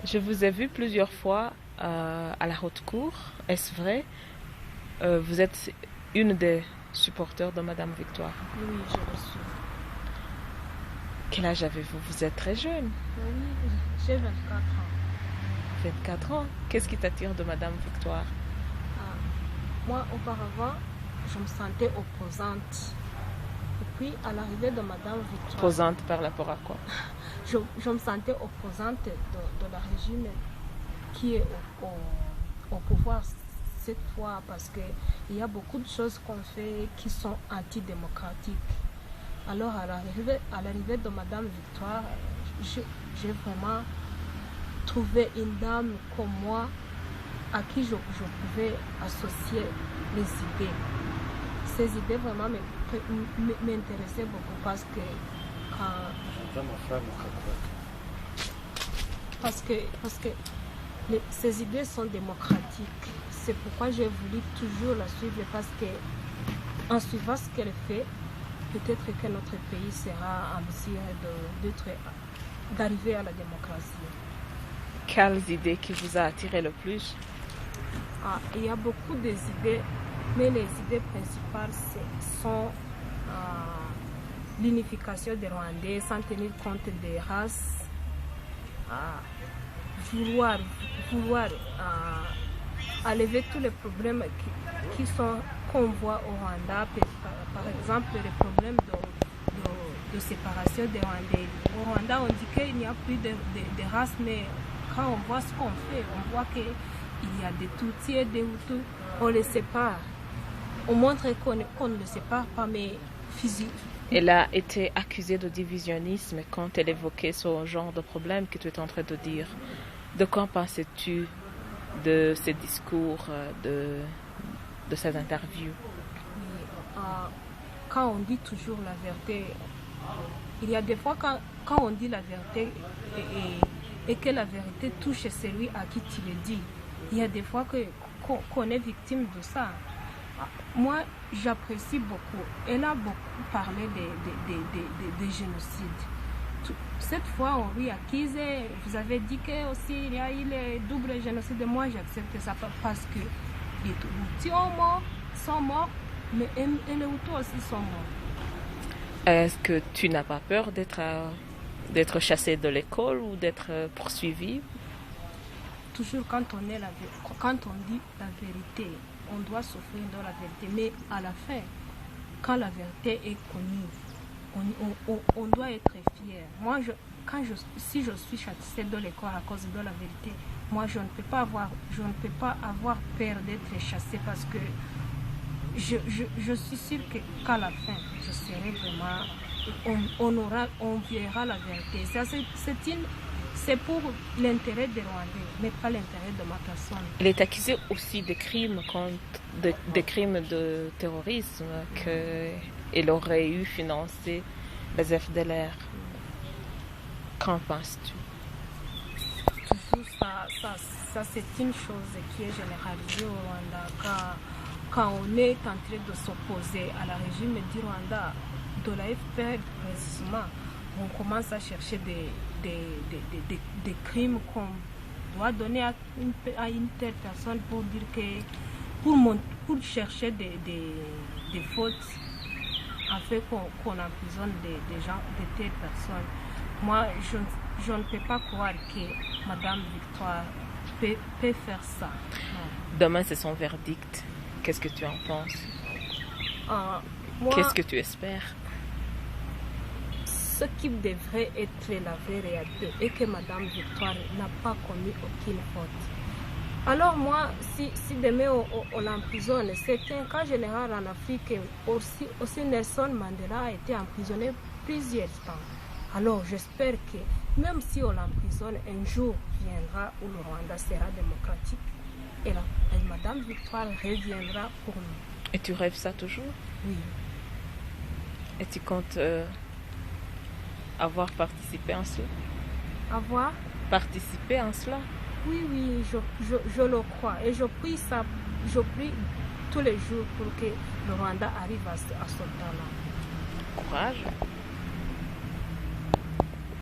Je vous ai vu plusieurs fois à la haute cour. Est-ce vrai? Vous êtes une des supporters de Madame Victoire. Oui, je le suis. Quel âge avez-vous? Vous êtes très jeune. Oui, j'ai 24 ans. 24 ans. Qu'est-ce qui t'attire de Madame Victoire? Moi, auparavant, je me sentais opposante. Et puis, à l'arrivée de Madame Victoire... Opposante par rapport à quoi? Je me sentais opposante de la régime qui est au pouvoir cette fois, parce qu'il y a beaucoup de choses qu'on fait qui sont antidémocratiques. Alors, à l'arrivée de Madame Victoire, j'ai vraiment trouvé une dame comme moi à qui je pouvais associer les idées. Ces idées vraiment m'intéressaient beaucoup parce que ces idées sont démocratiques. C'est pourquoi j'ai voulu toujours la suivre, parce que en suivant ce qu'elle fait, peut-être que notre pays sera en mesure d'arriver à la démocratie. Quelles idées qui vous a attiré le plus? Il y a beaucoup d'idées, mais les idées principales sont l'unification des Rwandais sans tenir compte des races, vouloir enlever tous les problèmes qu'on voit au Rwanda, par exemple les problèmes de séparation des Rwandais. Au Rwanda, on dit qu'il n'y a plus de races, mais quand on voit ce qu'on fait, on voit qu'il y a des Tutsis et des Hutus, on les sépare. On montre qu'on ne les sépare pas, mais physiquement. Elle a été accusée de divisionnisme quand elle évoquait ce genre de problème que tu es en train de dire. De quoi penses-tu de ces discours, de ces interviews? Quand on dit toujours la vérité, il y a des fois quand on dit la vérité et que la vérité touche celui à qui tu le dis, il y a des fois qu'on est victime de ça. Moi, j'apprécie beaucoup. Elle a beaucoup parlé des génocides. Cette fois, on lui accuse. Vous avez dit qu'il y a eu le double génocide. Moi, j'accepte ça parce que les Tutsis sont morts, mais les Hutus aussi sont morts. Est-ce que tu n'as pas peur d'être chassé de l'école ou d'être poursuivi? Toujours quand on dit la vérité, on doit souffrir dans la vérité. Mais à la fin, quand la vérité est connue, on doit être fier. Moi, si je suis chassée de l'école à cause de la vérité, moi, je ne peux pas avoir peur d'être chassée, parce que je suis sûre qu'à la fin, je serai vraiment... On verra la vérité. C'est pour l'intérêt des Rwandais, mais pas l'intérêt de ma personne. Elle est accusée aussi de crimes de terrorisme, qu'elle aurait eu financé les FDLR. Qu'en penses-tu? Toujours ça c'est une chose qui est généralisée au Rwanda. Quand on est en train de s'opposer à la régime du Rwanda, de la FPR précisément, on commence à chercher des crimes qu'on doit donner à une telle personne pour dire que pour chercher des fautes, afin qu'on emprisonne des gens, de telles personnes. Moi, je ne peux pas croire que Madame Victoire peut faire ça. Non. Demain, c'est son verdict. Qu'est-ce que tu en penses? Qu'est-ce que tu espères? Ce qui devrait être la vérité est que Madame Victoire n'a pas commis aucune faute. Alors moi, si demain on l'emprisonne, c'est un cas général en Afrique. Aussi Nelson Mandela a été emprisonné plusieurs temps. Alors j'espère que même si on l'emprisonne, un jour viendra où le Rwanda sera démocratique et Madame Victoire reviendra pour nous. Et tu rêves ça toujours? Oui. Et tu comptes avoir participé en cela? Avoir participé en cela? Oui, je le crois. Et je prie tous les jours pour que le Rwanda arrive à ce temps-là. Courage.